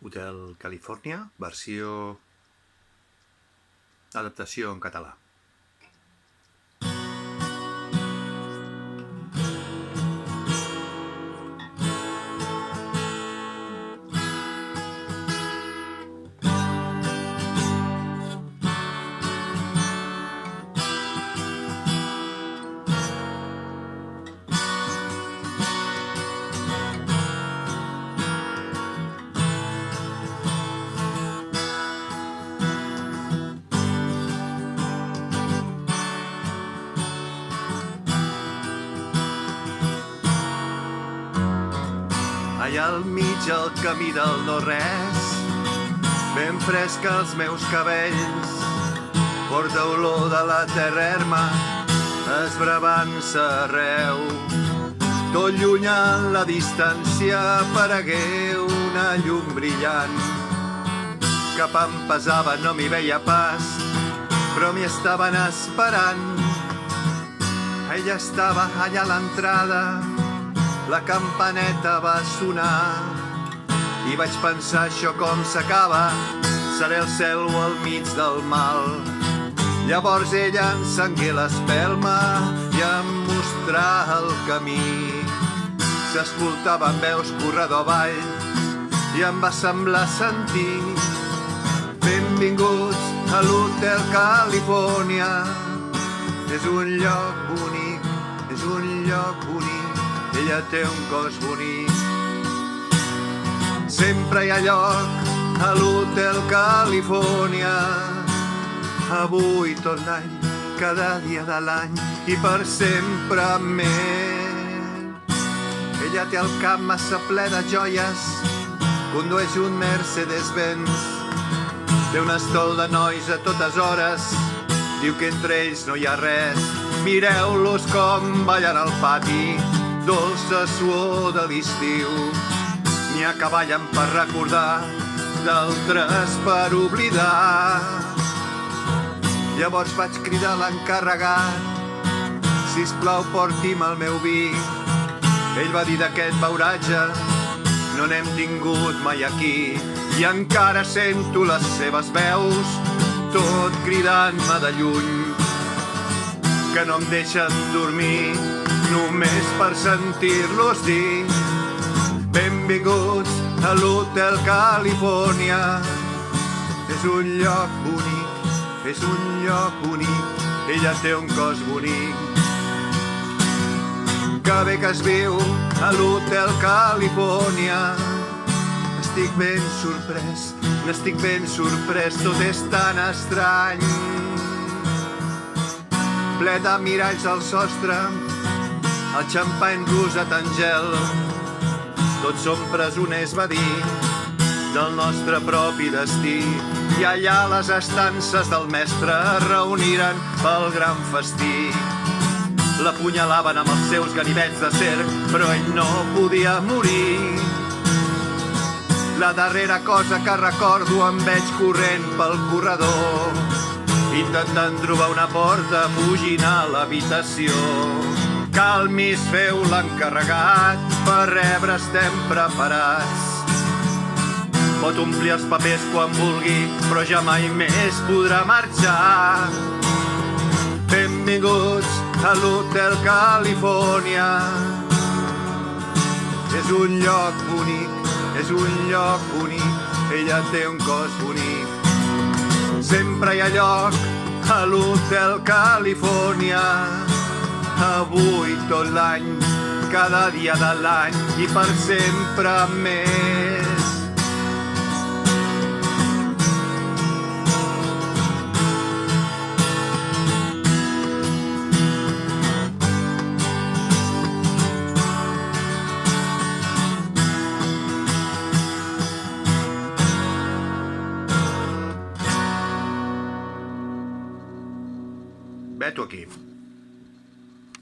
Hotel Califòrnia, versió adaptació en català. Allà al mig al camí del no-res, ben fresc els meus cabells, porta olor de la terra erma, esbravant-se arreu. Tot lluny en la distància aparegué una llum brillant, que pesava no m'hi veia pas, però m'hi estaven esperant. Ella estava allà a l'entrada, la campaneta va sonar i vaig pensar, això com s'acaba, seré el cel o al mig del mal. Llavors ella encengué l'espelma i em mostrà el camí. S'escoltaven veus corredor avall i em va semblar sentir: benvinguts a l'Hotel Califòrnia, és un lloc bonic, és un lloc bonic. Ella té un cos bonic. Sempre hi ha lloc a l'Hotel Califòrnia, avui tot l'any, cada dia de l'any i per sempre més. Ella té el cap massa ple de joies, condueix un Mercedes-Benz, té un estol de nois a totes hores, diu que entre ells no hi ha res. Mireu-los com ballen al pati, dolça suor de l'estiu. N'hi ha que ballen per recordar, d'altres per oblidar. Llavors vaig cridar l'encarregat: sisplau, porti'm el meu vi. Ell va dir: d'aquest beuratge no n'hem tingut mai aquí. I encara sento les seves veus, tot cridant-me de lluny, que no em deixen dormir, només per sentir-los dir: benvinguts a l'Hotel Califòrnia, és un lloc bonic, és un lloc bonic. Ella té un cos bonic. Que bé que es viu a l'Hotel Califòrnia. Estic ben sorprès, n'estic ben sorprès, tot és tan estrany. Ple de miralls al sostre, el xampany rosat en gel. Tots som presoners, va dir, del nostre propi destí. I allà les estances del mestre es reuniren pel gran festí. L'apunyalaven amb els seus ganivets de cerc, però ell no podia morir. La darrera cosa que recordo, em veig corrent pel corredor, intentant trobar una porta, fugint a l'habitació. Calmis, feu l'encarregat, per rebre estem preparats. Pot omplir els papers quan vulgui, però ja mai més podrà marxar. Benvinguts a l'Hotel Califòrnia, és un lloc bonic, és un lloc bonic. Ella té un cos bonic. Sempre hi ha lloc a l'Hotel Califòrnia, avui tot l'any, cada dia de l'any i per sempre més. Veto aquí.